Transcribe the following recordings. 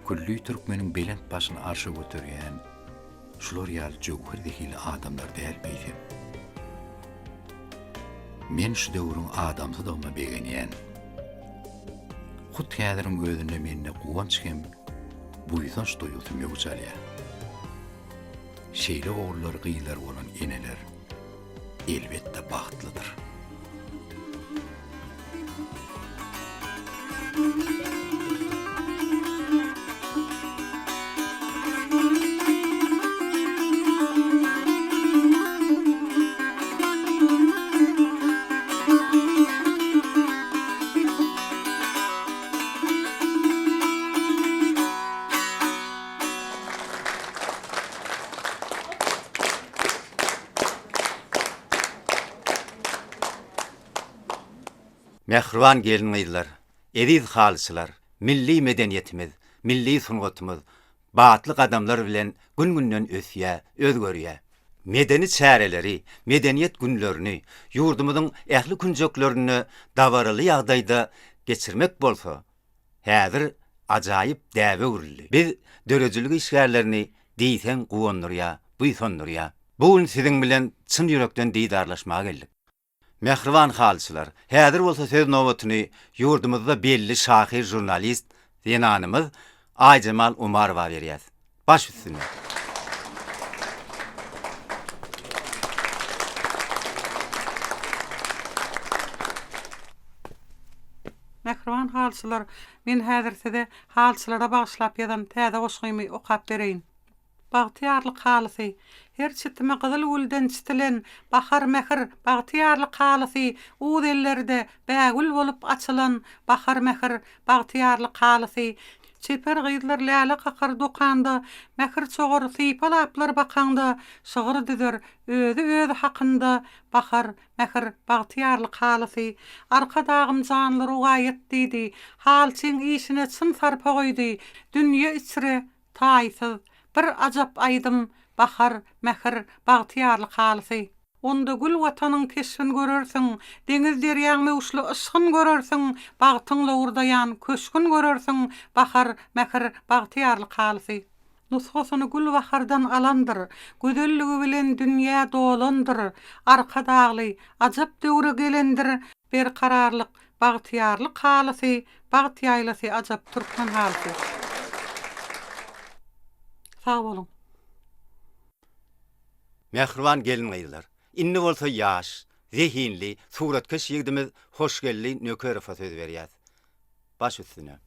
Küllü Türkmenin belent başını arşa götürýän şular ýaly jogher dehili adamlar däl beýdim. Men şu döwrüň adamsy dogma begenýän. Hut häziriň özünde menne guwanç hem buýsanç doýulsym ýokjalýa. Şeýle ogullar gyýlar bolan eneler elbetde bagtlydyr. Mehriban gelin ýylar, ediz halçylar, milli medeniyetimiz, milli sungatumuz, batlyk adamlar bilen gün-günden ösýä, özgörýä. Medeni çäreleri, medeniyet günlerini, yurdumyzyň ähli künjeklerini dawaraly ýagdaýda geçirmek bolsa, häzir ajaýyp däwe urildi. Biz dörejilik işgärlerini diýsen guwandyrýa, buýsandyrýa. Bugün siziň bilen çyn ýürekden diýdarlaşmaga geldik. Mehriban halçylar, häzir bolsa söz nowatyny yurdumyzda belli şahyr jurnalist Zenanymyz Aýjamal Umarowa berýär. Baş üstüne. Mehriban halçylar, men häzir size halçylara bagyşlap ýazan täze goşgymy okap bereýin. Bagtyarlyk halysy, her çytyma gyzyl gülden çytylen bahar mehir bagtyarlyk halysy, uz ellerde bägül bolup açylan bahar mehir bagtyarlyk halysy, çeper gyýdlar läle kakar dokanda, mehir çogar sypalaplar bakanda, şygyr düzer özü hakynda bahar mehir bagtyarlyk halysy, arka dagym janlary gaýet diýdi, halçyň işine çyn sarpa goýdy, dünýe içre taýsyz bir ajap aýdym bahar mehir bagtyarlyk halysy. Onda gül watanyň keşfini görersiň, deňiz derýäň mewşli ysgyn görersiň, bagtyňla urdaýan köşkün görersiň, bahar mehir bagtyarlyk halysy. Nusxasyny gül bahardan alandyr, gödelligi bilen dünýä dolandyr, arka dagly, ajap döwre gelendir, berkararlyk bagtyarlyk halysy, bagtyýaýlasy ajap türkmen halysy. Sağ olun. Mehriban gelin ýylar, inni bolsa ýaş, zehinli, suratkeş ýigdimiz hoşgelli Nökerowa söz berýär. Baş üstüne.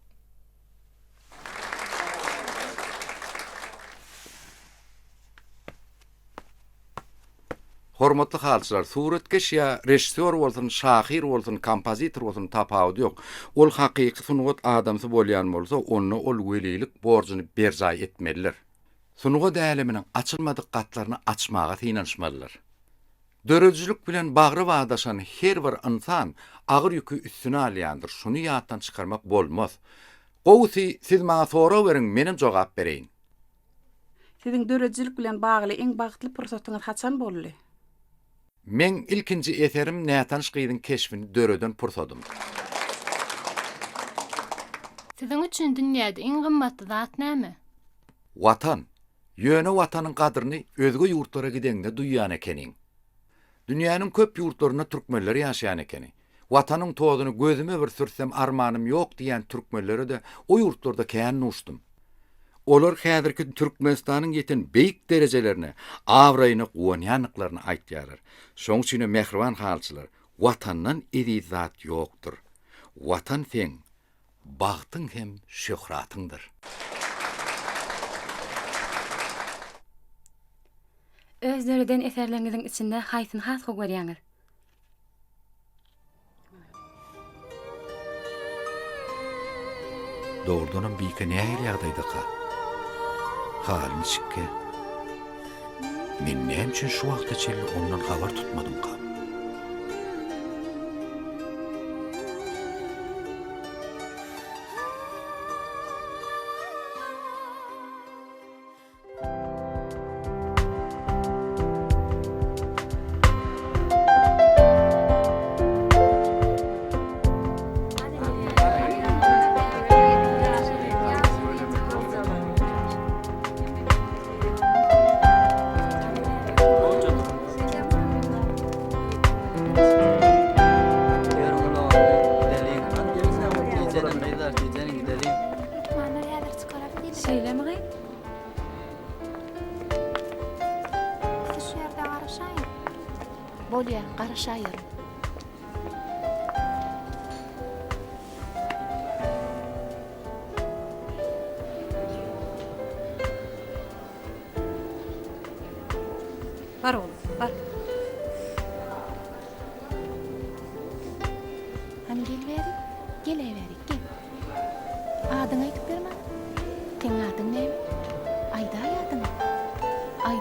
Hormatly halçylar, suratkeş ýa rejissor bolsun, şahyr bolsun, kompozitor bolsun tapawdy ýok. Ol hakyky sunugat adamsy bolýan bolsa, onu ol welilik borjyny berjay etmeliler. Sunugat äleminiň açylmadyk gatlaryny açmaga synanşmalylar. Dörejilik bilen bagry wagdaşan her bir insan agyr ýükü üstüne alýandyr. Şunu ýatdan çykarmak bolmaz. Gowsy siz maňa soraw beriň, menim jogap bereýin. Siziň dörejilik bilen bagly eň bagtly pursatyňyz haçan boldy? Men ilkinji eserim Nätanş gyýdyň keşfini döreden pursadym. Siziň üçin dünýäde eň gymmatly zat näme? Watan. Ýöne watanyň gadryny özge ýurtlara gideňde duýýan ekeniň. Dünýäniň köp ýurtlaryna türkmenler ýaşaýan ekeni. Watanyň tozuny gözüme bir sürsem armanym ýok diýen türkmenlere de o ýurtlarda kän nuşdum. Olar häzirki Türkmenistanyň ýeten beýik derejelerini, awraýyny guwanýanlyklaryny aýtýarlar. Şoň üçin mehriban halçylar, watandan edi zat ýokdur. Watan sen, bagtyň hem şöhratyňdyr. Özlerden eserleriňiziň içinde haýsyny has görýäňiz? Doğrudan bir nähir ýagdaýda halyny şikke. Men näçe şu wagtda çelli ondan habar tutmadym ka. Bolýa, gara şaýyr. Bar oğlum, bar. Hani geliveri, geleveri, gel. Adyňy aýdyp berme. Teň adyň näme? Aýda aýadyň. Ay.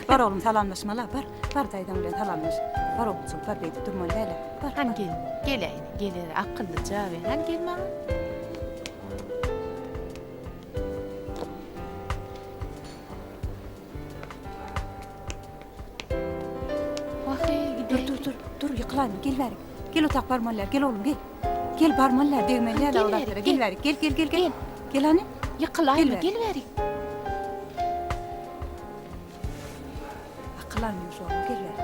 Bar oğlum salamlaşmalar, bar. Bar daydan bilen salamlaş. Bar oğlum, bar beýdip durmaly hele. Bar. Han gel, geleýin, geler akyllyca we han gelme. Dur, yıkılayma, gel verik. Gel otak barmanlar, gel oğlum, gel. Gel barmanlar, devmenler, Gel avratlara, verik, gel gel. verik. Gel. Gel. Gel hani? Ýykylaýma, Gel geliveri. Akıllanmıyormuş oğlum, gel verik.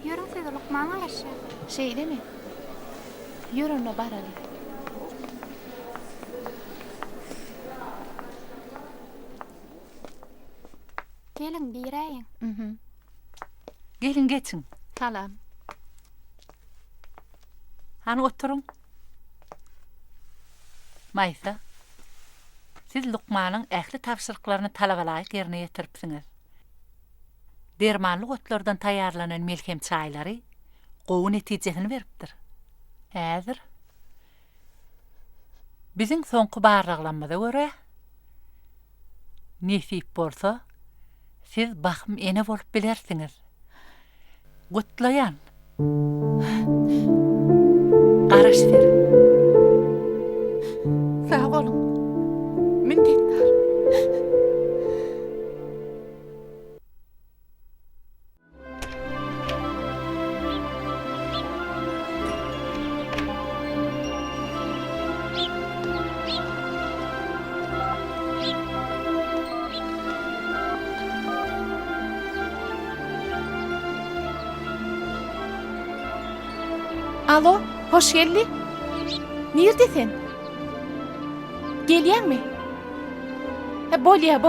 Yürün siz Lukman'a karşı. Şey deme. Yürünle baralı. Gelin gireyin. Gelin geçin. Salam. Hani oturun. Maysa. Siz Lukman'ın ähli tapşyrıklaryny talabalaýyk ýerine ýetiripsiňiz. Dermanly otlardan taýýarlanan melkem çaýlary gowy netijesini beripdir. Häzir biziň soňky baraglanmada görä nesip bolsa siz bakym ene bolup bilersiňiz. Gutlayan. Garaş ver. Sağ olun. Minnettar. Alo, hoş geldin. Neredesin? Gelýän mi? Bolýa.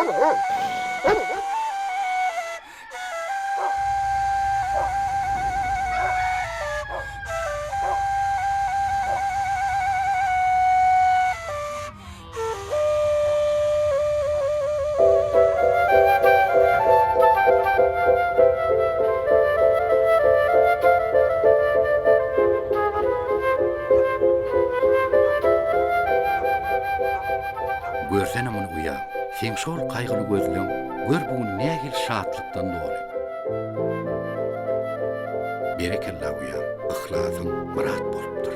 Görsene muny uýa. Sen şol kaýgyly gözleň, gör bugün nähil şatlykdan doly. Berekella uýa, ihlasyn murat bolupdyr.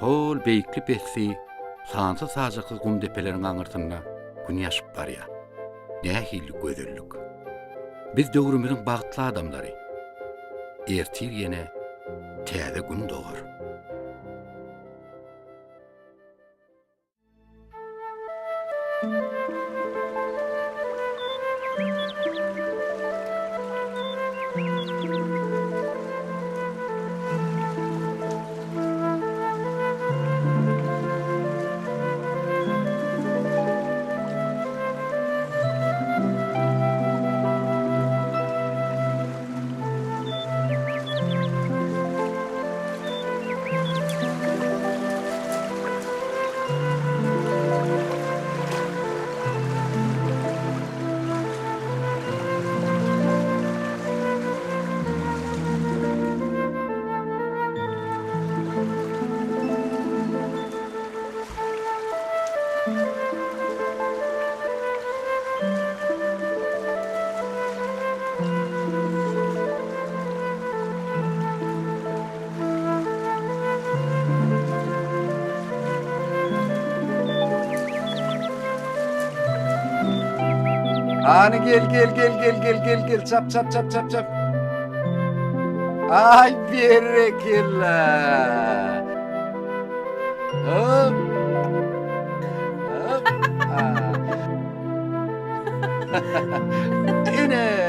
Hol beýikli bessi, sansy sajykly gum depeleriň aňyrtynda gün ýaşyp barýar. Nähili gözellik. Biz döwrümizin bagtly adamlary. Ertir ýene täze gün dogar. Ani gel çap. Ay berekilla. Hop. Ine.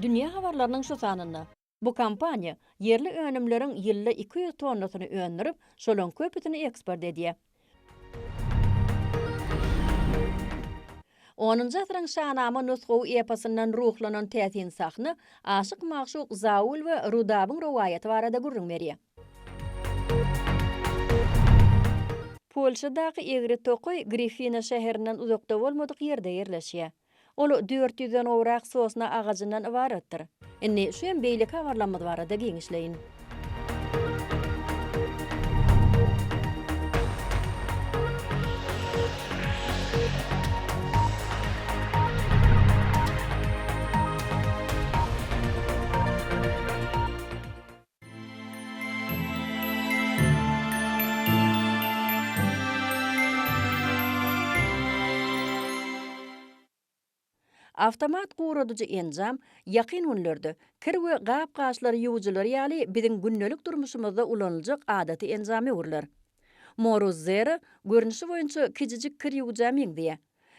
Dünya habarlarının şu sanında. Bu kampanya yerli önümlerin yılda 200 tonnasını öndürüp şolon köpütünü eksport ediyor. 10. asrın şahnama nusxu epasından ruhlanan täsin sahny Aşyk Magşuk Zaul we Rudabın rowayety barada gurrun berýär. Polşadaky Egri Tokoy Grifina şäherinden uzakda bolmadyk ýerde ýerleşýär. Ol 400-den owrak sosna agajyndan ibaratdyr. Indi şuň beýlik habarlanmady barada giňişleýin. Avtomat guradyjy enzam ýakyn günlerde kir we gap-gaşlary ýuwjylary ýaly biziň günnelik durmuşymyzda ulanıljak adaty enzamy urlar. Morozera görnüşi boýunça kijijik kir ýuwjam diýe.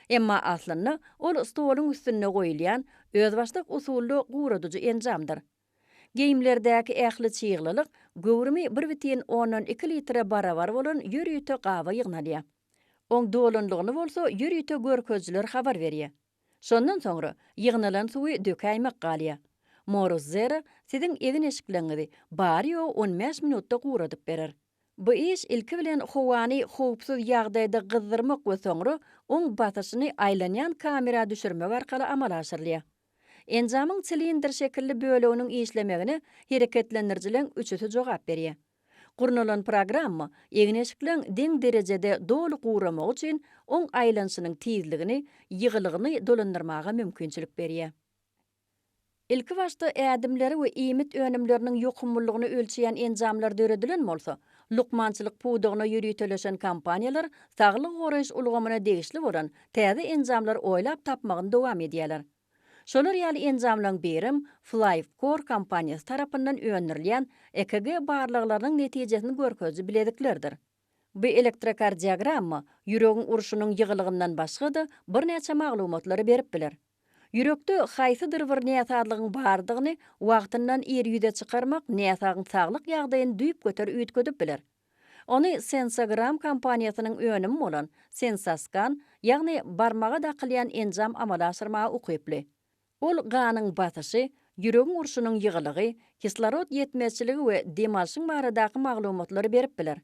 Emma aslyny ol stoluň üstüne goýulýan özbaşlyk usully guradyjy enzamdyr. Geyimlerdäki ähli çygylyk göwrümi 1,10-2 litre barabar bolan ýürüýte gawa ýygnalýar. Oň dolanlygyny bolsa ýürüýte görkezjiler habar berýär. Şondan soňra ýygnalan suwy dökäýmek galýar. Morozera siziň evin eşikleňizi bari ýok 15 minutda guradyp berer. Bu iş ilki bilen howany howpsuz ýagdaýda gyzdyrmak we soňra oň batyşyny aýlanýan kamera düşürmek arkaly amal aşyrylýar. Enzamyň silindir şekilli böleginiň işlemegini hereketlendirjilen üçüsi jogap berýär. Gurnulan programma egin eşikleň deň derejede dolu guramak üçin oň aýlanşynyň tizligini, ýygylygyny dolandyrmaga mümkinçilik berýär. Ilki başda ädimleri we iýmit önümleriniň ýokumlygyny ölçeýän enzamlar döredilen bolsa, lukmançylyk pudugyna ýürüteleşen kompaniýalar saglyk goraýyş ulgamyna degişli bolan täze enzamlar oýlap tapmagyny dowam edýärler. Şolar ýaly enzamlaryň birim Flycore kompaniýasy tarapyndan öňürilýän EKG barlyklarynyň netijesini görkezji bilediklerdir. Bu elektrokardiogramma ýüregiň uruşunyň ýygylygyndan başga-da bir näçe maglumatlary berip biler. Yürekde haýsydyr bir näsadygyň bardygyny wagtyndan eri ýüze çykarmak näsagyň saglyk ýagdaýyny düýüp göter üýtgedip biler. Ony Sensagram kompaniýasynyň önümi bolan Sensascan, ýagny barmaga dakylýan enzam amala aşyrmagy ukyply. Ol ganyň batyşy, ýüregiň uruşunyň ýygylygy, kislorod ýetmezçiligi we demalşyň baradaky maglumatlary berip biler.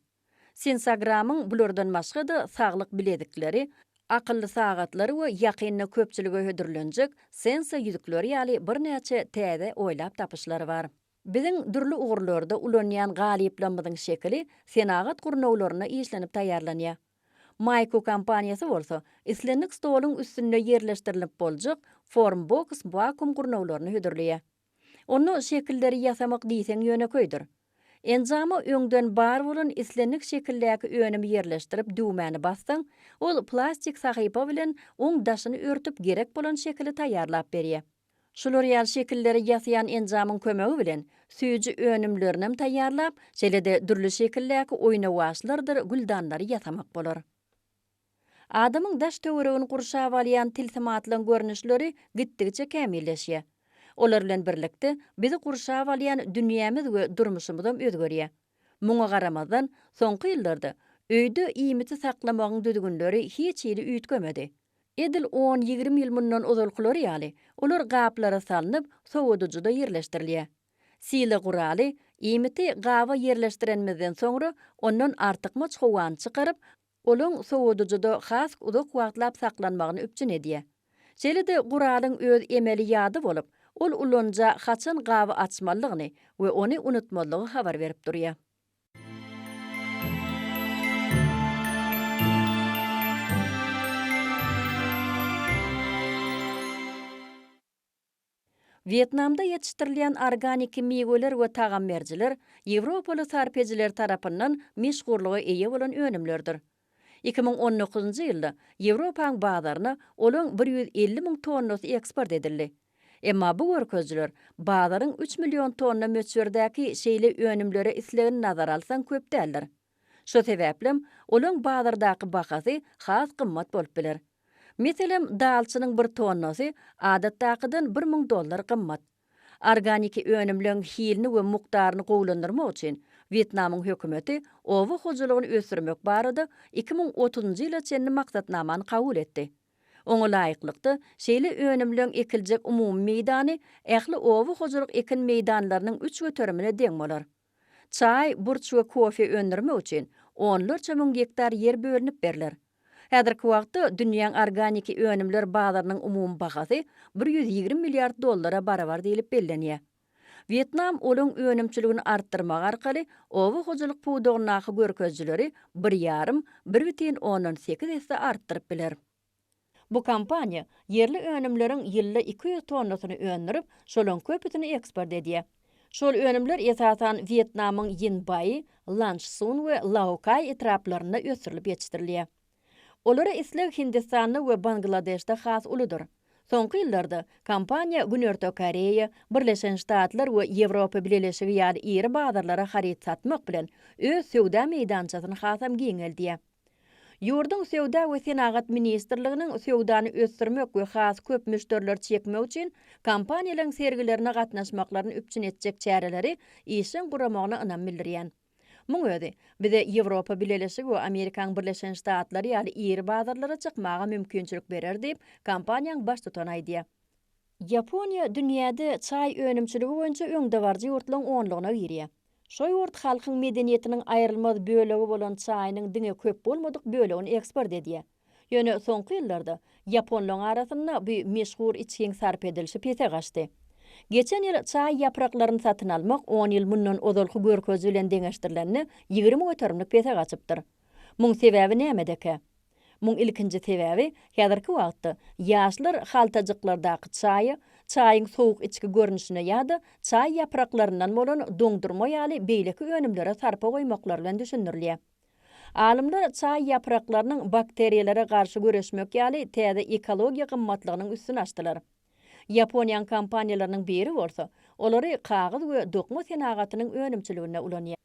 Sensagramyň bulardan başga-da saglyk biledikleri, akıllı sagatlary we ýakynly köpçüligi hödürlenjek sensa ýüzükleri ýaly bir näçe täze oýlap tapyşlary bar. Biziň dürli ugurlarda ulanýan galyplamyň şekli senagat gurnawlaryna işlenip taýýarlanýar. Mayko kompaniýasy bolsa, islenlik stoluň üstüne ýerleşdirilip boljak Formbox vakum gurnawlaryny hödürleýär. Onu şekilleri ýasamak diýseň ýöneköýdir. Enzamy öňden bar bolan islenlik şekildäki önümi ýerleşdirip düwmäni bassaň, ol plastik sahypa bilen oň daşyny örtüp gerek bolan şekilde taýýarlap berýär. Şular ýaly şekilleri ýasayan enzamyň kömegi bilen süýji önümlerini taýýarlap, şeýle-de dürli şekildäki oýnawaçlardyr güldanlary ýasamak bolar. Adamyň daş töweregini gurşap alýan tilsimatlaryň görnüşleri gitdigiçe kämilleşýär. Olar bilen birlikde bizi gurşap alýan dünýämiz we durmuşymyzam özgerýär. Muňa garamazdan soňky ýyllarda öýde iýmiti saklamagyň düdügünleri hiç ýeri üýtgemedi. Edil 10-20 ýyl mundan uzalkylar ýaly, olar gaplara salynıp sowadyjyda ýerleşdirilýär. Sile guraly iýmiti gawa ýerleşdirenmezden soňra ondan artykmaç howan çykaryp, olaň sowadyjyda has uzak wagtlap saklanmagyny üpçün edýär. Şeýle-de guralyň öz emeli ýady bolup, ol ulanja haçan gawa açmalygyny we ony unutmalygy habar berip durýar. Vietnamda yetiştirilen organik meýweler we tagammerjiler Ýewropaly sarpejler tarapyndan meşgurlygy eýe bolan önümlerdir. 2019-njy ýylda Ýewropaň bazaryna olaň 150 000 tonnasy eksport edildi. Emma bu görkezjiler bazaryň 3 million tonna möçberdäki şeýle önümlere islegini nazar alsan köp däldir. Şo sebäplem olaň bazardaky bahasy has gymmat bolup biler. Meselem dalçynyň bir tonnasy adatdakydan $1000 gymmat. Organik önümleň hilini we mukdaryny gowlandyrmak üçin Vietnamyň hökümeti owa hojalygyny ösürmek barada 2030-njy ýyla çenli maksatnamany kabul etdi. Oňa laýyklykda şeýle önümleň ekiljek umumy meýdany ähli owa hojalyk ekin meýdanlarynyň 3 göterimine deň bolar. Çay, burç we kofe öndürmek üçin 10 000 hektar yer bölünip beriler. Häzirki wagtda dünýäň organik önümler bazarynyň umumy bahasy $120 milyard barabar diýilip bellenýär. Vietnam olaň önümçiligini artdyrmak arkaly owa hojalyk pudugynaky görkezjileri 1,5-1,18 esse artdyryp biler. Bu kompaniýa yerli önümleriň ýylda 200 tonnasyny öndürip, şolaň köpüsini eksport edýär. Şol önümler esasan Vietnamyň Yin-Bai, Lanchsun we Lao-Cai etraplaryna ösürilip ýetiştirilýär. Olara isleg Hindistany we Bangladeşde has uludur. Soňky ýyllarda kampaniýa Günörtö Koreýa, Birleşen Ştatlar we Ýewropa Birleşigi ýaly iri bazarlara haryt satmak bilen öz söwda meýdançasyny hasam giňeldi. Ýurdun Söwda we Senagat Ministrliginiň söwdany ösdürmek we has köp müşteriler çekmek üçin kampaniýalaryň sergilerine gatnaşmaklaryny üpçün etjek çäreleri işin guramagyna ynam bildirýän. Muň özi bize Ýewropa Birleşigi we Amerikaň Birleşen Ştatlary ýaly iri bazarlara çykmaga mümkinçilik berer diýip kampaniýaň baş tutan aýdýar. Yaponiýa dünýäde çay önümçiligi boýunça öňde barjy ýurtlaryň onlugyna girýär. Şo ýurt halkyň medeniýetiniň aýrylmaz bölegi bolan çaýynyň diňe köp bolmadyk bölegini eksport edýär. Ýöne soňky ýyllarda Japonlaryň arasynda bu meşhur içkiň sarp edilişi pete gaçdy. Geçen ýyl çay ýapraklaryny satyn almak 10 ýyl mundan ozalky görkezü bilen deňeşdirilenni 20 götürümlik pete gaçypdyr. Muň sebäbi nämedeki? Muň ilkinji sebäbi häzirki wagtda ýaşlar haltajyklardaky çaýyň sowuk içki görnüşine ýa-da çay ýapraklaryndan bolan doňdurma ýaly beýleki önümlere sarpa goýmaklar bilen düşündirilýär. Alimler çay ýapraklarynyň bakteriýalara garşy göreşmek ýaly täze ekologiýa gymmatlygynyň üstüne açdylar. Yaponiýan kampaniýalarynyň biri bolsa, olary kagyd we dokma senagatynyň önümçiligine ulanýar.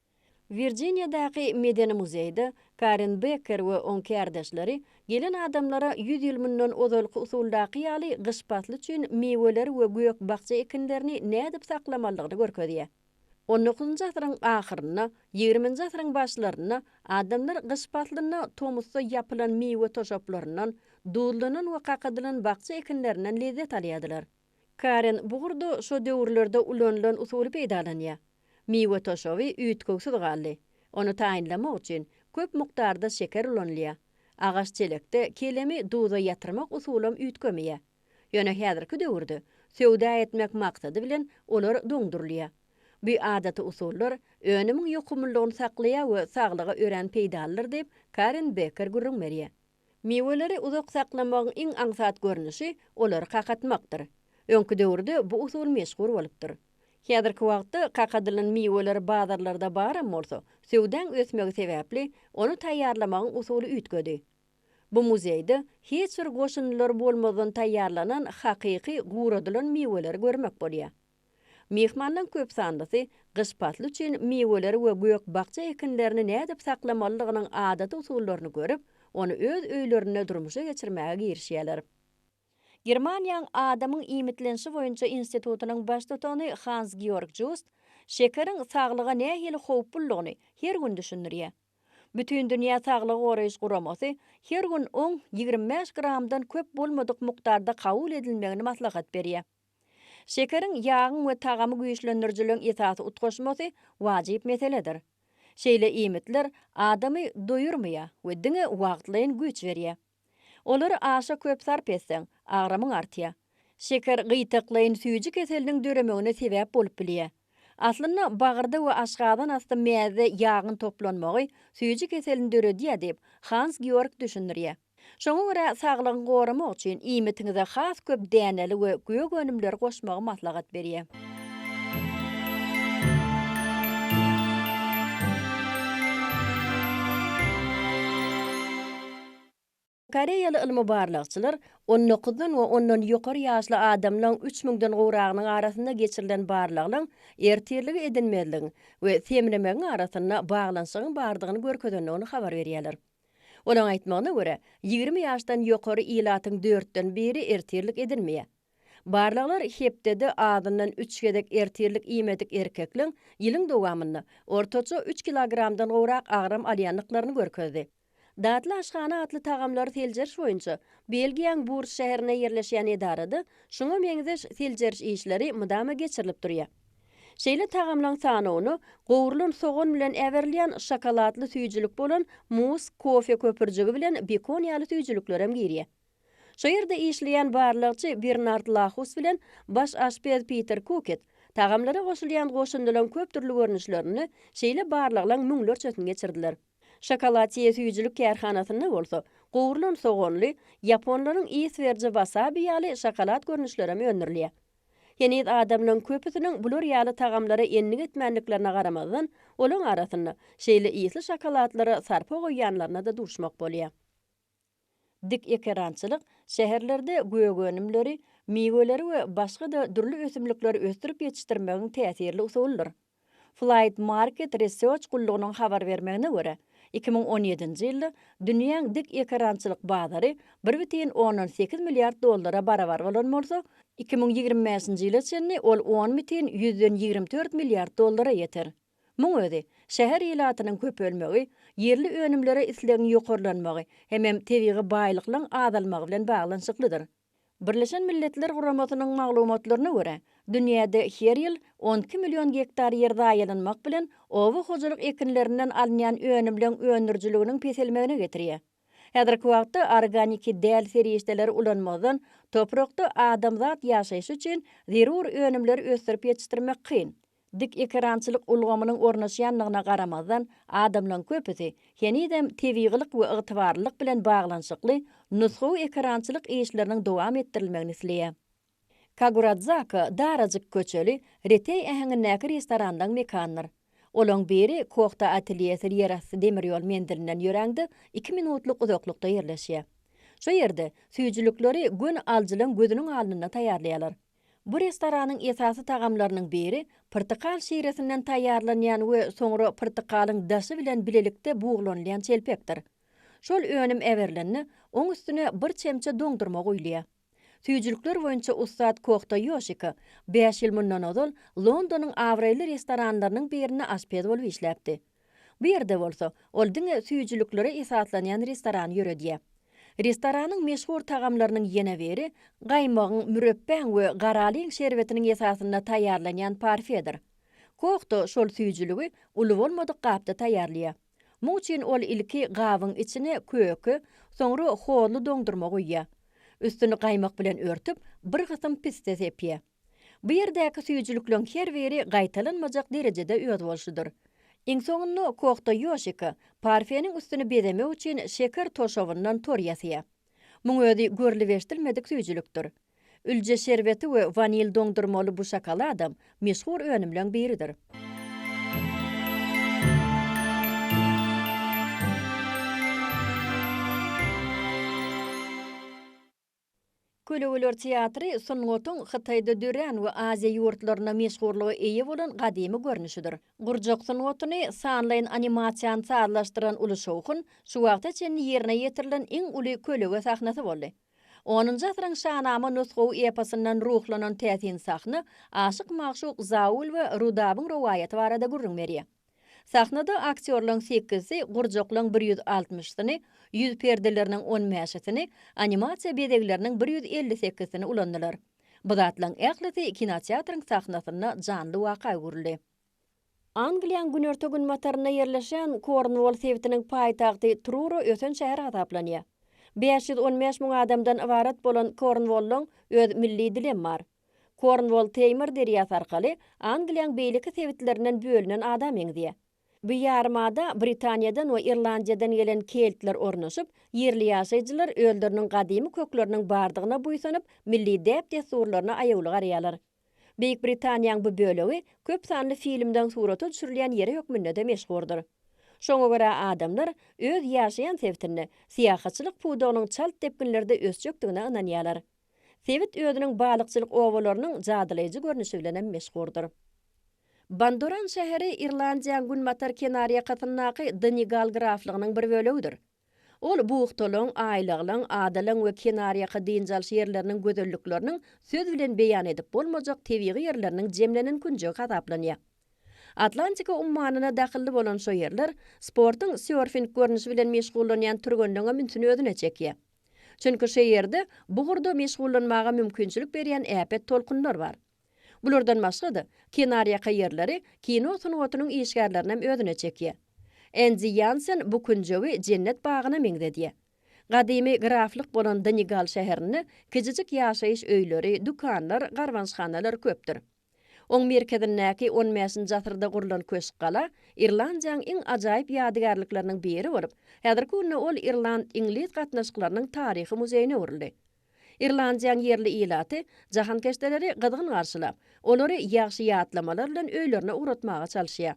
Virginiýadaky Medeni muzeýde Karen Becker we on kardeşleri gelen adamlara 100 ýyl mundan ozalky usuldaky ýaly gyşpatly üçin meweleri we göýek bakça ekinlerini nädip saklamalygyny görkezýär. 19-njy asyryň ahyryna, 20-nji asyryň başlaryna adamlar gyşpatlyny tomusda ýapylan mewe toşaplaryndan, duldynyň we kakadynyň bakça ekinlerinden lezzet alýardylar. Karen bugurda şo döwürlerde ulanylan usuly peýdalanýar. Mewe toşawy üýtgüksiz galdy. Onu taýinlamak üçin köp mukdarda şeker ulanylýar. Agaç çelekde kelemi duza ýatyrmak usulum üýtgemeýär. Ýöne häzirki döwürde söwda etmek maksady bilen olar doňdurulýar. Bu adaty usullar önümiň ýokumlygyny saklaýar we saglyga ören peýdalar diýip Karen Becker gurrun berýär. Meweleri uzak saklamagyň iň aňsat görnüşi olary kakatmakdyr. Öňkü döwürde bu usul meşhur bolupdyr. Häzirki wagtda kakadylan meweler bazarlarda baram bolsa, söwdaň ösmegi sebäpli onu taýýarlamagyň usuly üýtgedi. Bu muzeýde hiç bir goşunlar bolmadan taýýarlanan hakyky guradylan meweler görmek bolýar. Mehmanlaryň köp sandysy gyşpatly üçin meweler we göýek bakça ekinlerini nädip saklamalygynyň adaty usullaryny görüp, onu öz öýlerine durmuşa geçirmäge girişýärler. Germaniýaň adamyň iýmitlenişi boýunça institutynyň baş tutany Hans-Georg Just şekeriň saglyga nähili howplulygyny her gün düşündirýär. Bütün dünýä saglygy goraýyş guramasy her gün 10-25 gramdan köp bolmadyk mukdarda kabul edilmegini maslahat berýär. Şekeriň ýagyň we tagamy güýçlendirjiligiň esasy utgaşmasy wajyp meseledir. Şeýle iýmitler adamy doýurmaýar we diňe wagtlaýan güýç berýär. Olar aşa köp sarp etseň, agramyň artýar. Şeker gyýtaklaýan süýji keseliniň döremegine sebäp bolup bilýär. Aslynda bagyrda we aşgadan asty mäze ýagyň toplanmagy süýji keselini döredýär diýip Hans-Georg düşündirýär. Şoňa görä saglygyny goramak üçin iýmitiňize has köp däneli we göýek önümler goşmagy maslahat berýär. Koreýaly ilmi barlykçylar 19-dan we ondan ýokary ýaşly adamlaryň 3000-den gowragynyň arasynda geçirilen barlygyň ertirligi edinmezligiň we semremegiň arasynda baglanşygyň bardygyny görkezdenligini habar berýärler. Olaň aýtmagyna görä 20 ýaşdan ýokary ýylatyň 4-den biri ertirlik edinmeýär. Barlyklar hepdede adından 3 gedek ertirlik iýmedik erkekliň ýylyň dowamynda ortaça 3 kilogramdan gowrak agram alýanlyklaryny görkezdi. Datly aşgana atly tagamlary teljeriş boýunça Belgiýanyň Bourges şäherine ýerleşýän edarada şoňa meňzeş teljeriş işleri mudama geçirilip durýar. Şeýle tagamlaryň sanyny gowrulan soğan bilen äwerilýän şokoladly süýjilik bolan muz, kofe köpürjigi bilen bekon ýaly süýjilikler hem girýär. Şo ýerde işleýän barlykçy Bernard Lachus bilen baş aşpez Peter Kuket tagamlara goşulýan goşundylan köp türlü görnüşlerini şeýle barlyklaryň müňler çötüne geçirdiler. Şokolatiýe süýjilik kärhanasyna bolsa, gowrulan soğanly Japonlaryň iswerji wasabi ýaly şokolad görnüşleri öňürilýär. Ýene adamlaryň köpüsiniň bular ýaly tagamlara enlik etmänliklerine garamazdan, olaň arasynda şeýle isli şokoladlary sarpa goýýanlaryna da durşmak bolýar. dik ekrançylyk şäherlerde gögönümleri, miweleri we başga da dürli ösümlikleri östürip yetiştirmegiň täsirli usullar. Flight Market Research gullugynyň habar bermegine görä, 2017-nji ýylda dünýäň dik ekrançylyk bazary 1,8 milliard dollara barabar bolan bolsa, 2025-nji ýyla çenli ol 10,124 milliard dollara ýeter. Muň özi şäher ýylatynyň köpelmegi, yerli önümlere islegiň ýokarlanmagy hemem tebiği baýlyklaryň azalmagy bilen baglanşyklydyr. Birleşen Milletler Guramatynyň maglumatlaryna görä, dünýäde her ýyl 12 million hektar ýer daýalanmak bilen owa hojalyk ekinlerinden alynýan önümleň önürjiliginiň peselmegine getirýär. Häzirki wagtda organik däl serýeşdeleri ulanmadan toprakda adamzat ýaşaýyş üçin zerur önümleri ösdürip ýetişdirmek kyn. Dik ekrançylyk ulgamynyň ornaşýanlygyna garamazdan adamlaryň köpüsi henidem tebigilik we ygtybarlyk bilen baglanşykly nusxaw ekrançylyk işleriniň dowam etdirilmegini isleýär. Kaguradzaka darajyk köçeli retey ähňindäki restorandan mekanlar. Olaň biri Kokta ateliýesi ýerasty demir ýol mendilinden ýöräňde 2 minutluk uzaklykda ýerleşýär. Şo ýerde süýjülükleri gün aljylyň gözüniň alnyna taýýarlaýarlar. Bu restoranyň esasy tagamlarynyň biri portakal şeýresinden taýýarlanýan we soňra portakalyň daşy bilen bilelikde buğulanýan çelpekdir. Şol önüm äwerlenni oň üstüne bir çemçe doňdurma goýulýar. Süýjülükler boýunça Ustad Kokta Yoshika 5 ýyl mundan ozal Londonyň awraýly restoranlarynyň birine aşpez bolup işläpdi. Bu ýerde bolsa, ol diňe süýjüliklere esaslanýan restoran ýöredýär. Restoranyň meşhur tagamlarynyň ýene biri gaýmagyň, mürebbeň we garalyň şerbetiniň esasyna taýýarlanýan parfedir. Kokta şol süýjüligi uly bolmadyk gapda taýýarlaýar. Muň üçin ol ilki gabyň içine kökü, soňra howlu doňdurma goýýar. Üstüni gaýmak bilen örtüp, bir gysym piste sepýär. Bu ýerdäki süýjülikleň her biri gaýtalanmajak derejede öýt bolşudur. Iň soňunda Kokta Yoshika parfeniň üstüni bedemek üçin şeker toşabyndan tor ýasýar. Muň özi görlibeşdirmedik süýjülükdir. Ülje şerbeti we vanil doňdurmaly bu şokoladam meşhur önümleň biridir. Kölegeler teatry sungatyň Hytaýda dören we Aziýa ýurtlaryna meşhurlygy eýe bolan gadymy görnüşidir. Gurjak sungatyny sanlaýan animasiýany sağlaşdyran uly şowhun şu wagta çenli ýerine ýetirilen iň uly kölege sahnasy boldy. 10-njy asyryň şahnama nusxaw epasyndan ruhlanan täsin sahna aşyk magşuk Zaul we Rudabyň rowayaty barada gurrun berýär. Sahnada aktyorlaryň 8-si gurjaklaryň 160-syny, ýüz perdeleriniň 15-sini, animasiýa bedegleriniň 158-sini ulandylar. Bu zatlaryň ählisi kinoteatryň sahnasyna janly waka gurildi. Angliýanyň günerteg günmataryna ýerleşen Cornwall sewtiniň paýtagty Truro ösen şäher hataplanýar. 515 000 adamdan ibarat bolan Cornwallyň öz milli dilim bar. Cornwall Temir derýasy arkaly Angliýanyň beýleki sewtlerinden bölünen adam eňdiýär. Bu ýarmada Britaniýadan we Irlandiýadan gelen keltler ornaşyp, yerli ýaşaýjylar öldüriniň gadymy kökleriniň bardygyna buýsanyp, milli däp desturlaryna aýawly garýarlar. Beýik Britaniýanyň bu bölegi köp sanly filmden suraty düşürilýän ýere hökmünde de meşhurdur. Şoňa görä adamlar öz ýaşaýan sewtini siýahatçylyk puwdagynyň çalt tepkinlerde ösjekdigine inanýarlar. Sewit özüniň balykçylyk owalarynyň jadylaýjy görnüşi bilen meşhurdur. Bandoran şäheri Irlandiýanyň Günmatar kenarya gatyndaky Donegal graflygynyň bir bölegidir. Ol buğtalaň, aýlaglaň, adalyň we kenarya dynjal şeýerleriniň gözelliklerini söz bilen beýan edip bolmajak tebiği ýerleriniň jemlenen künjegi hataplanýar. Atlantika ummanyna dakylly bolan şo ýerler sportyň surfing görnüşi bilen meşgullanýan türgenliňe mümkin özüne çekýär. Çünki şo ýerde bugurda meşgullanmaga mümkinçilik berýän äpet tolkunlar bar. Bulardan başga kenarya ýerleri kino sunugatynyň işgärlerini özüne çekýär. Andy Jansen bu künjegi cennet bagyna meňdedi. Gadymy graflyk bolan Donegal şäherini kijijik ýaşaýyş öýleri, dukanlar, garwançhanalar köpdir. Oň merkezindäki 15-nji asyrda gurulan köşkala Irlandiýanyň iň ajaýyp ýadygarlyklarynyň biri bolup, häzirki günde ol Irland-Ingliz gatnaşyklarynyň taryhy muzeýine urildi. Irlandiýanyň yerli ýylaty jahan keşdeleri gyzgyn garşylap, olary ýagşy ýatlamalar bilen öýlerine uratmaga çalyşýar.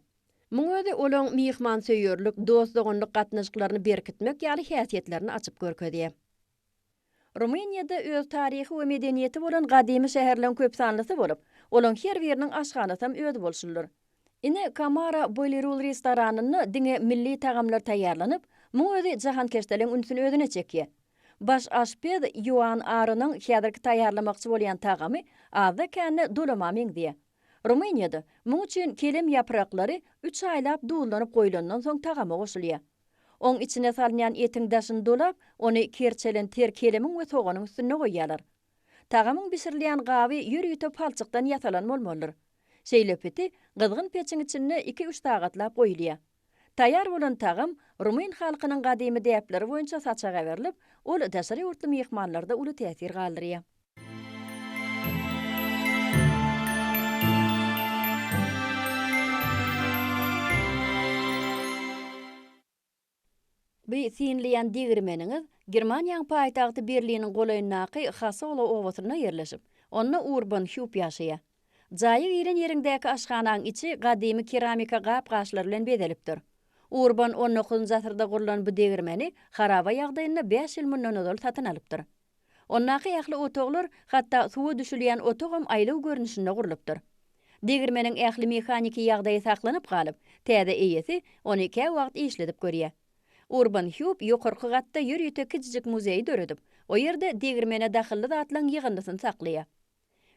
Muň özi olaň mihman söýýörlük, dostlugynyk gatnaşyklaryny berkitmek ýaly häsiýetlerini açyp görkezýär. Rumeniýada öz taryhy we medeniýeti bolan gadymy şäherleň köp sanlysy bolup, olaň her biriniň aşganaty hem özi bolsunlar. Ine Kamara Boilerul restoranyny diňe milli tagamlar taýýarlanyp, muň özi jahankeşdeliň ünsüni özüne çekýär. Baş aşped Yuan Aranyň häzirki taýýarlamakçy bolýan tagamy azda känne dolama meňdiýär. Rumeniýada muň üçin kelem ýapraklary 3 aýlap duýlanyp goýulandan soň tagama goşulýar. Oň içine salynýan etiň daşyny dolap, ony kerçelen ter kelemin we soganyň üstüne goýýarlar. Tagamyň bişirilýän gaby ýürüýte palçykdan ýatalan bolmalydyr. Şeýlepeti gyzgyn peçiň içine 2-3 tagatlap goýulýar. Taýýar bolan tagam Rumen halkynyň gadymy däpleri boýunça saçaga berilip, ol daşary ýurtly mehmanlarda uly täsir galdyrýar. Bu sinliýän digirmeniňiz Germaniýanyň paýtagty Berliniň golaýyndaky Hasola owasyna ýerleşip, onda Urban Hüp ýaşaýar. Jaýy ýeren ýerindäki aşganaň içi gadymy keramika gap-gaşlar bilen bedelipdir. Urban 19-njy asyrda gurulan bu digirmeni haraba ýagdaýynda 5 ýyl mundan öňe satyn alypdyr. Onnaky ýakly otoglar hatda suwa düşülýän otogam aýlaw görnüşinde gurulypdyr. Digirmeniň ähli mehaniki ýagdaýy saklanyp galyp, täze eýesi ony iki wagt işledip görýär. Urban Hüp ýokarky gatda ýürüýte kiçijik muzeý döredip, o ýerde digirmene dahilli zatlaryň ýygyndysyny saklaýar.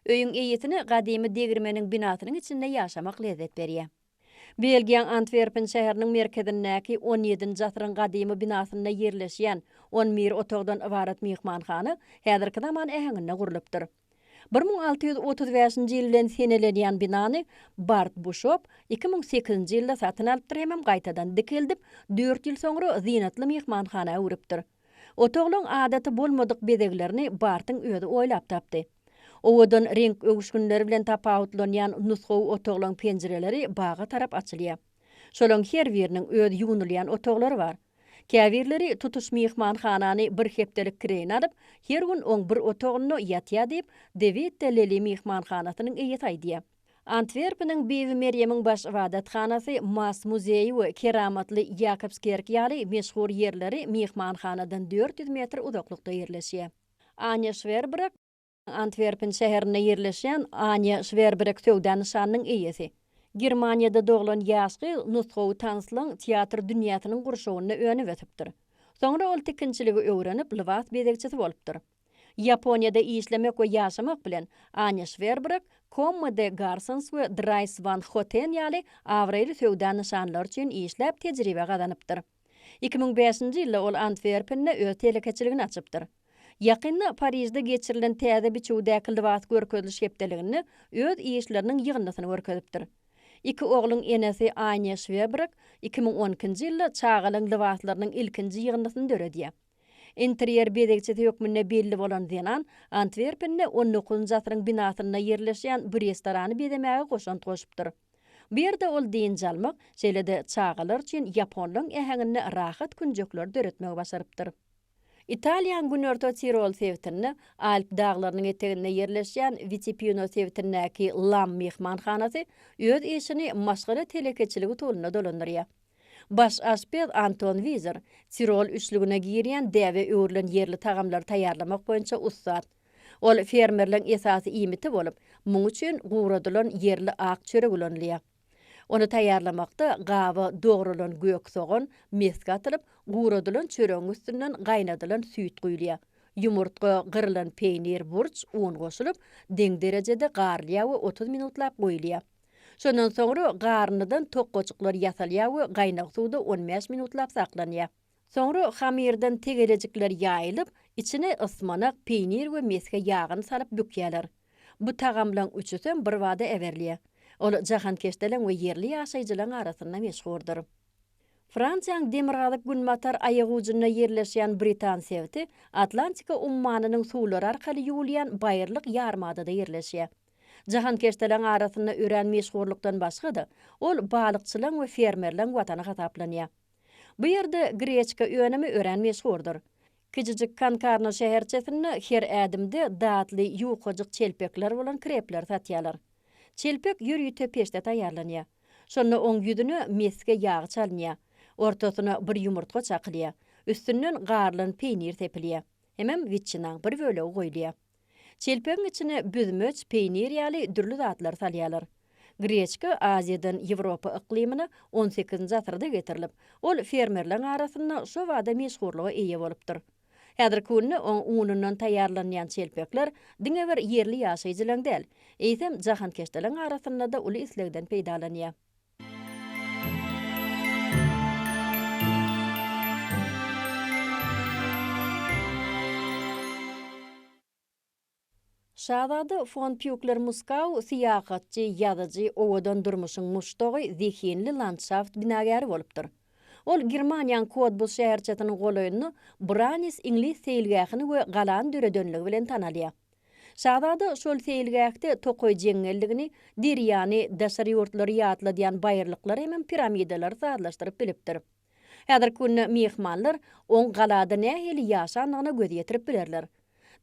Öýüň eýetini gadymy digirmeniň binasynyň içinde ýaşamak lezzet berýär. Belgiýanyň Antwerpen şäheriniň merkezindäki 17-nji asyryň gadymy binasyna ýerleşýän 11 otogdan ibarat mehmanhana häzirki zaman ähenginde gurulypdyr. 1635-nji ýyldan senelenýän binany Bart Bushop 2008-nji ýylda satyn alypdyr hem gaýtadan dikildip 4 ýyl soňra zinatly mehmanhana urupdyr. Otoglaryň adaty bolmadyk bedeglerini Bartyň özi oýlap tapdy. Owadan renk ögüşgünleri bilen tapawutlanýan nusgaw otoglaryň penjireleri baga tarap açylýar. Şolaň her biriniň öz ýuwunulýan otoglary bar. Käbirleri tutuş mehmanhanany bir hepdelik kireýin alyp, her gün oň bir otogyny ýatýa diýip, Dewit Deleli mehmanhanasynyň eýeti aýdýar. Antwerpeniň Bewi Meryemiň baş ibadathanasy, Mas muzeyi we keramatly Jakobskerk ýaly meşhur ýerleri mehmanhanadan 400 metr uzaklykda ýerleşýär. Anja Schwerbrück Antwerpen şäherine ýerleşýän Anja Schwerbrück söwda nyşanynyň eýesi. Germaniýada doglan ýaşky nusgaw tansylyň teatr dünýäsiniň gurşawyna öňe wetipdir. Soňra ol tekinçiligi öwrenip liwat bedegçisi bolupdyr. Yaponiýada işlemek we ýaşamak bilen Anja Schwerbrück Comme des Garçons we Dries van Houten ýaly awrayly söwda nyşanlar üçin işläp tejribe gazanypdyr. 2005-nji ýylda ol Antwerpende öz telekeçiligini açypdyr. Ýakynda Parisde geçirilen täze biçewdäki liwat görkezliş hepdeligini öz işleriniň ýygyndysyny görkezipdir. İki oğlun enesi Anja Schwerbrück 2012-nji ýylda çağalyň liwatlarynyň ilkinji ýygyndysyny döredýär. Interier bedegçisi hökmünde belli bolan denan Antwerpende 19-njy asyryň binasyna ýerleşýän bir restorany bedemäge goşant goşupdyr. Bu ýerde ol diýin jalmak, şeýlede çağalar üçin Ýaponlaryň ähenginde rahat künjekler döretmegi başarypdyr. Italiýanyň Günörtö Tirol sewtini Alp daglarynyň eteginde ýerleşýän Vitipino sewtindäki Lam mehmanhanasy öz eşini maşgara telekeçiligi toluna dolandyrýar. Baş aşped Anton Wieser Tirol üçlügine girýän däwe öwrülen yerli tagamlar taýýarlamak boýunça ustad. Ol fermerliň esasy iýmiti bolup, muň üçin guradylan yerli ak çörek ulanylýar. Onu taýýarlamakda gawy dogrulan gök soğan, meske atylyp, guradylan çöregiň üstünden gaýnadylan süýt guýulýar. Yumurtga, gyrylan peýnir, burç, un goşulyp, deň derejede garlýar we 30 minutlap goýulýar. Şondan soňra garnydan tokgoçuklar ýasalýar we gaýnak suwda 15 minutlap saklanýar. Soňra hamirden tegelejikler ýaýylyp, içine ysmanak, peýnir we meske ýagyny salyp bükýärler. Bu tagamlaryň üçüsem bir wada ewerliýär. Ol jahankeşdelen we yerli ýaşaýjylaryň arasynda meşhurdur. Fransiýanyň demirgalyk günmatar aýagy ucuna ýerleşýän Britan sewti Atlantika ummanynyň suwlary arkaly ýuwulýan baýyrlyk ýarmadada ýerleşýär. Jahankeşdelen arasynda ören meşhurlukdan başga-da ol balykçylaryň we fermerleriň watany hasaplanýar. Bu ýerde greçka öňemi ören meşhurdur. Kiçijik Kankarna şäherçesinde her ädimde datly ýuwkajyk çelpekler bolan krepler satýarlar. Çelpek ýürüýte peşde taýýarlanýar. Şonda oň ýüzüne meske ýagy çalynýar. Ortasyna bir ýumurtga çakylýar. Üstünden garlan peýnir tepilýär. Hemem vitçinaň bir bölegi goýulýar. Çelpegiň içine büzmöç, peynir ýaly dürli zatlar salýarlar. Greçka Aziýadan Ýewropa iklimine 18-nji asyrda getirilip, ol fermerler arasynda şo wada meşhurlyga eýe bolupdyr. Häzirki günde unundan taýýarlanýan çelpekler diňe bir yerli ýaşaýjylaryň däl, eýsem jahankeşdeliň arasynda da uly islegden peýdalanýar. Şahzada von Pückler-Muskau siýahatçy, ýazyjy, owadan durmuşyň muştogy, zihinli landşaft binagary bolupdyr. Ol Germaniýanyň Kodbus şäherçetiniň golaýyny Branis İnglis seýilgähini we galan döredönligi bilen tanalýar. Şahzada şol seýilgähde tokoy jeňelligini, dirýany, daşary ýurtlary ýatladýan baýrlyklar hemem piramidalar sadlaşdyryp bilipdir. Häzirki günde mehmanlar on galada nähili ýaşanlygyna göz ýetirip bilerler.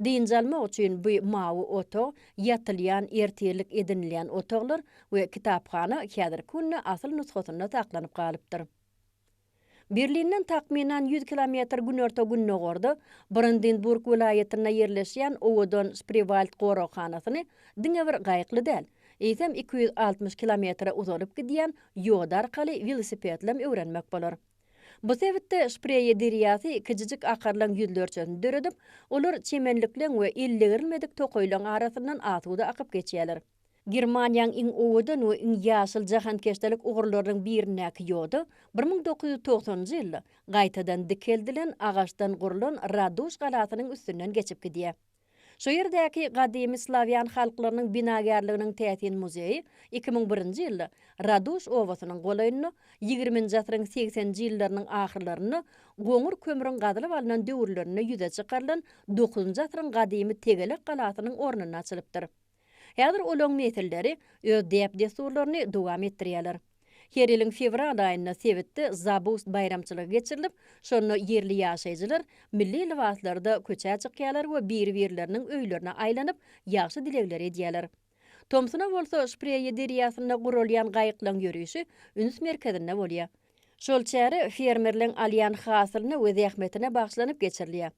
Dinjalma üçin bu mawy oto, ýatylýan, ertelik edinilýän otoglar we kitapxana häzirki günde asyl nusxasynda saklanyp galypdyr. Berlinden takminan 100 kilometr günörtö günnogorda Brandenburg vilayatyna yerleşýän Owadan Spreewald gorokanasyny diňe bir gaýykly däl. Eýsem 260 kilometre uzalyp gidýän ýol arkaly velosipedlem öwrenmek bolar. Bu sebäpde Spree deriýasy kijijik akarlaň ýüzlerçesini döredip, olar çemenlikleň we illegirilmedik tokoylaň arasyndan asuda akyp geçýärler. Germaniýanyň iň owadan we iň ýaşyl jahankeşdelik ugurlarynyň birine ýoda 1990-njy ýylda gaýtadan dikeldilen agaçdan gurulan Raduş galasynyň üstünden geçip gidýär. Şo ýerdäki gadymy Slavian halklarynyň binagarlygynyň täsin muzeyi 2001-nji ýylda Raduş owasynyň golaýyny 20-nji asyryň 80-nji ýyllarynyň ahyrlaryny goňur kömürüň gadylyp alynan döwürlerine ýüze çykarylan 9-njy asyryň gadymy Tegelek galasynyň ornuna açylypdyr. Häzir olaň meselleri öz dep desturlaryny dowam etdirýärler. Her ýylyň fevral aýyna Sewitde Zabust bayramçylygy geçirilip, şonu yerli ýaşaýjylar milli libaslarda köçä çykýarlar we bir-birleriniň öýlerine aýlanyp ýaxşy dilekler edýärler. Tomsuna bolsa Spree deriýasynda gurulýan gaýyklaň ýörüşi üns merkezinde bolýar. Şol çäre fermerleň alýan hasylyny we zähmetine bagşlanyp geçirilýär.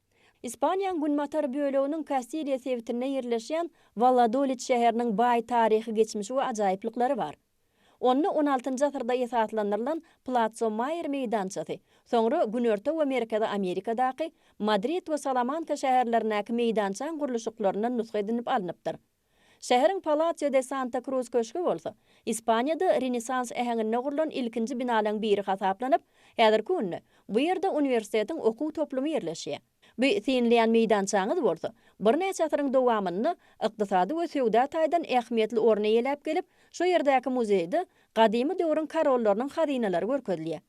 İspaniýanyň Günmatar böleginiň Kastiliýa sewitinde yerleşýän Valladolid şäheriniň baý taryhy geçmişi we ajaýyplyklary bar. Onu 16-njy asyrda ýasatlandyrylan Plaza Mayer meýdançasy, soňra Günörtö we Merkezi Amerikadaky Madrid we Salamanca şäherlerindäki meýdançaň gurulşyklaryna nusxa edinip alınıpdyr. Şäheriň Palacio de Santa Cruz köşkü bolsa, Ispaniýada Renesans ähenginde gurulan ilkinji binalaryň biri hasaplanyp, häzirki günde bu ýerde uniwersitetiň okuw toplumy yerleşýär. Bu sinleýän meýdançaňyz bolsa, bir neçe asyryň dowamyny ykdysady we söwda taýdan ähmiýetli orna ýelep gelip, şo ýerdäki muzeyde gadymy döwrüň karollarynyň hazinalary görkezilýär.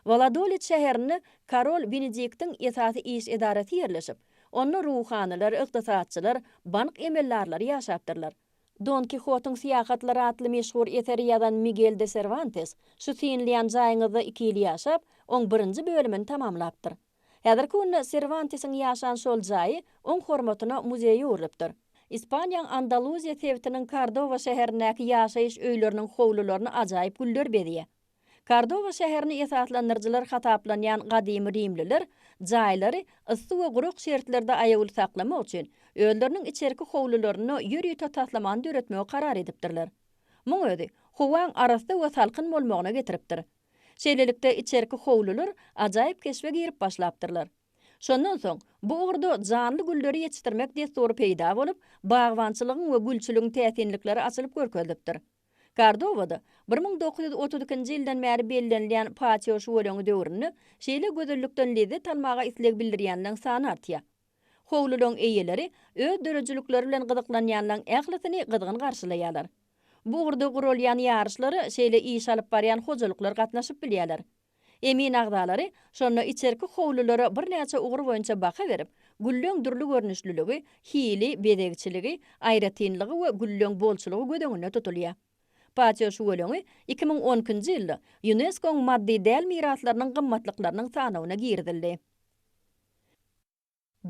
Valladolid şäherini Karol Benediktiň esasy iş edarasy yerleşip, onu ruhanylar, ykdysadçylar, bank emellerleri ýaşapdyrlar. Don Quixote'ň siýahatlary atly meşhur eseri ýazan Miguel de Cervantes şu sinleýän jaýyňyzda 2 ýyl ýaşap, 11-nji bölümini tamamlapdyr. Häzirki günde Cervantesiň ýaşan şol jaýy oň hormatyna muzeýe urulypdyr. Ispaniýanyň Andaluziýa sewitiniň Córdoba şäherindäki ýaşaýyş öýleriniň howlularyny ajaýyp güller berýär. Córdoba şäherini esaslandyrjylar hataplanýan gadymy rimliler jaýlary ysy we guruk şertlerde aýagyl saklamak üçin öýleriniň içerki howlularyny ýürüýi tatatlaman döretmege karar edipdirler. Muň özi howaň arasy we salkyn bolmagyna getiripdir. Şeýlelikde içerki howlular ajaýyp keşfe girip başlapdyrlar. Şondan soň bu urda janly gülleri ýetişdirmek destury peýda bolup, bagwançylygyň we gülçülügiň täsinlikleri açylyp görkezilipdir. Cordobada 1932-nji ýyldan bäri bellenilýän patio şöwleňi döwrüni şeýle gözellikden lezzet almaga isleg bildirýänleň sany artýar. Howlularyň eýeleri öz dörejilikleri bilen gyzyklanýanlaryň ählisini gyzgyn garşylaýarlar. Bu urda gurulýan ýarşlary şeýle iş alyp barýan hojalyklar gatnaşyp bilýärler. Emin agdalary şonu içerki howlulara bir näçe ugur boýunça baka berip, güllüň dürli görnüşlüligi, hili, bedegçiligi, aýratynlygy we güllüň bolçulugy gödeňine tutulýar. Patio şöwleňi 2010-njy ýylda UNESCO-nyň maddi däl miraslarynyň gymmatlyklarynyň sanawyna girdildi.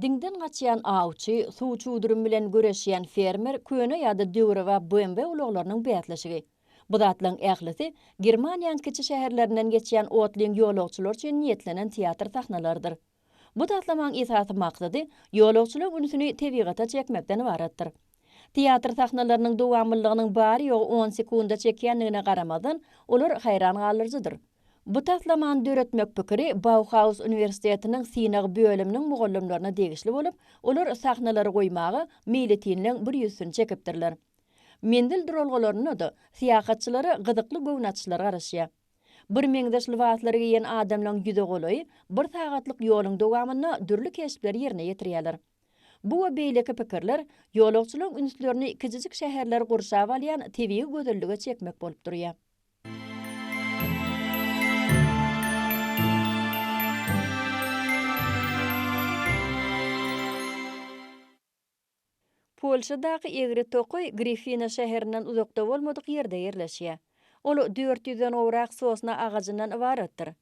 Diňden gaçýan awçy, suw çuwdurum bilen göreşýän fermer köne ýa-da döwre we BMW ulaglarynyň bätleşigi. Bu zatlaryň ählisi Germaniýanyň kiçi şäherlerinden geçýän otlyň ýolagçylar üçin niýetlenen teatr sahnalarıdyr. Bu tatlaman itaatı maksady ýolagçylyk ünsüni tebiğata çekmekden ibaratdyr. Teatr sahnalarynyň dowamllygynyň bary ýogy 10 sekunda çekýändigine garamadan olar haýran galyrjydyr. Bu tatlaman döretmek pikiri Bauhaus Üniversitetiniň sinag bölüminiň mugallimlerine degişli bolup, olar sahnalary goýmagy milletiniň bir ýüzüni çekipdirler. Mendil duralgalaryna da siýahatçylary gyzykly göwnatçylar garaşýar. Bir meňdeşli wagtlara giýen adamlaryň ýüze golaý bir sagatlyk ýoluň dowamyna dürli kesipler ýerine ýetirýärler. Bu we beýleki pikirler ýolagçylyk ünslerini kijijik şäherler gurşap alýan tebigi gözellige çekmek bolup durýar. Polşadaky Egri Tokoy Grifina şäherinden uzakda bolmadyk ýerde ýerleşýär. Ol 400-den owrak sosna agajyndan ibaratdyr.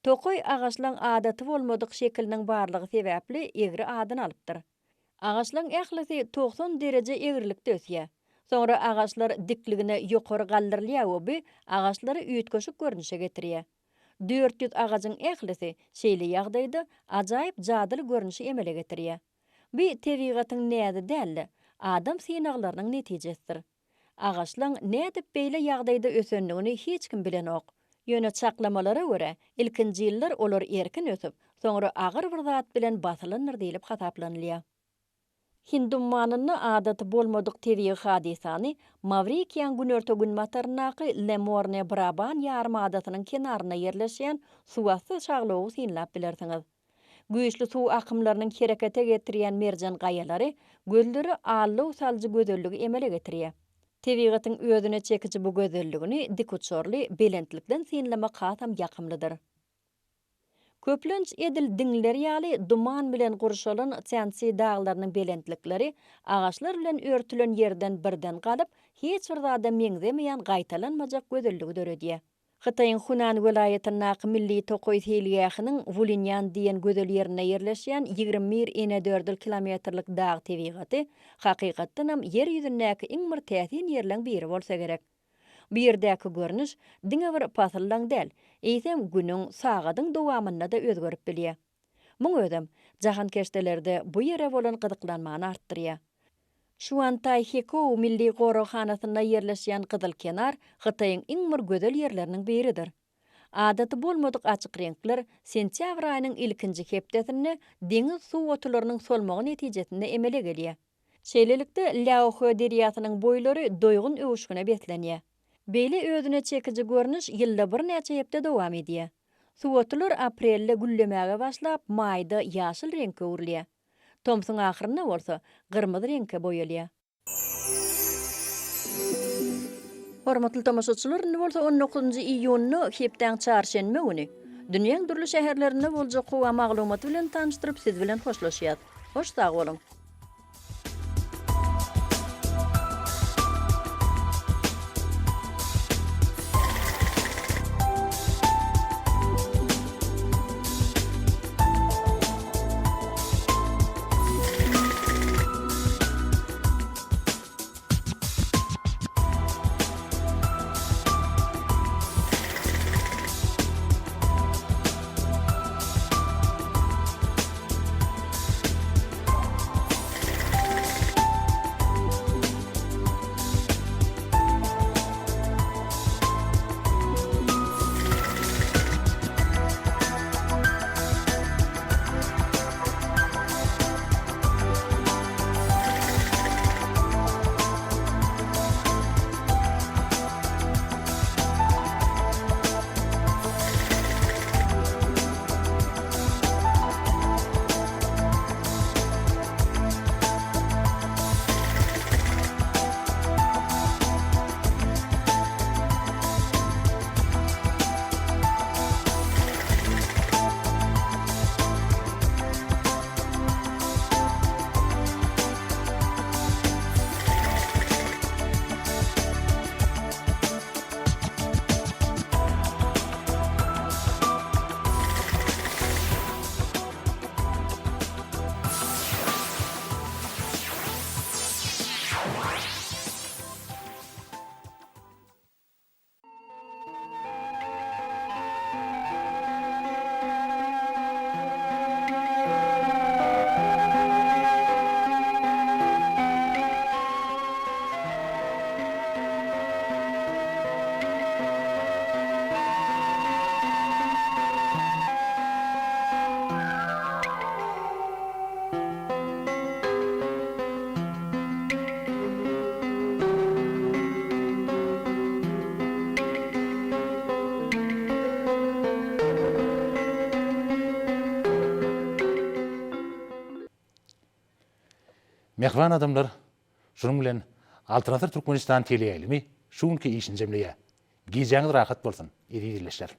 Tokoy agaçlaryň adaty bolmadyk şekiliniň barlygy sebäpli egri adyn alypdyr. Agaçlaryň ählisi 90 derece egrilikde ösýär. Soňra agaçlar dikligine ýokary galdyrylýar we agaçlary üýtgeşik görnüşe getirýär. 400 agajyň ählisi şeýle ýagdaýda ajaýyp jadyly görnüşi emele getirýär. Bu tebigatyň näde däli, adam synaglarynyň netijesidir. Agaçlaryň näde beýle ýagdaýda ösendigini hiç kim bilen ok. Ýöne çaklamalara görä, ilkinji ýyllar olar erkin ösüp, soňra agyr bir zat bilen basylanýar diýilip hataplanylýar. Hindumanyny adaty bolmadyk tebigi hadisany Mavrikiýan günörtegün matarnaky Le Morne Braban ýarymadatynyň kenaryna ýerleşýän suwasty şaglawy synlap bilersiňiz. Güýçli suw akymlarynyň herekete getirýän merjan gaýalary gözleri allyw saljy gözellige emele getirýär. Tebigatyň özüne çekiji bu gözelligini dik uçurly belentlikden synlamak hatam ýakymlydyr. Köplenç edil diňler ýaly duman bilen gurşalan çansi dağlarynyň belentlikleri agaçlar bilen örtülen ýerden birden galyp hiç bir zada meňzemeýän gaýtalanmajak gözelligi döredýär. Hitaýyň Hunan welaýatynyň milli tokoy hilýähiniň Wulinyan diýen gözel ýerine ýerleşýän 21,4 kilometrlik dağ tebigaty hakykatdan hem ýer ýüzündäki iň bir täsin ýerleň biri bolsa gerek. Bu ýerdäki görnüş diňe bir pasyllaň däl, eýsem günüň sagadyň dowamyna da özgerip bilýär. Muň ödem jahan keşdelerde bu ýere bolan gyzyklanmany artdyrýar. Şuantay Heko milli gorahanasyna ýerleşýän Gyzyl kenar Hitaýyň iň bir gözel ýerleriniň biridir. Adaty bolmadyk açyk renkler sentýabr aýynyň ilkinji hepdesinde deňiz suw otlarynyň solmagy netijesinde emele gelýär. Şeýlelikde Laohe derýasynyň boýlary doýgun öwüşgüne beslenýär. Beýle özüne çekiji görnüş ýylda bir näçe hepde dowam edýär. Suw otlar aprelde güllemäge başlap, maýda ýaşyl renkge urilýär. Tomsyň ahyryna bolsa gyrmyzy renkge boýalýar. Hormatly tamaşaçylar, indi bolsa 19 iýuny hepden çarşenme güni dünýäň durly şäherlerinde boljak howa maglumaty bilen tanıştyryp siz bilen hoşlaşýar. Hoş sag bolun. Mehvan adamlar, şunun bilen Alternatif Türkmenistan teleýilimi şuňky işini jemleýär. Gijaňyz rahat bolsun, edi dileşler.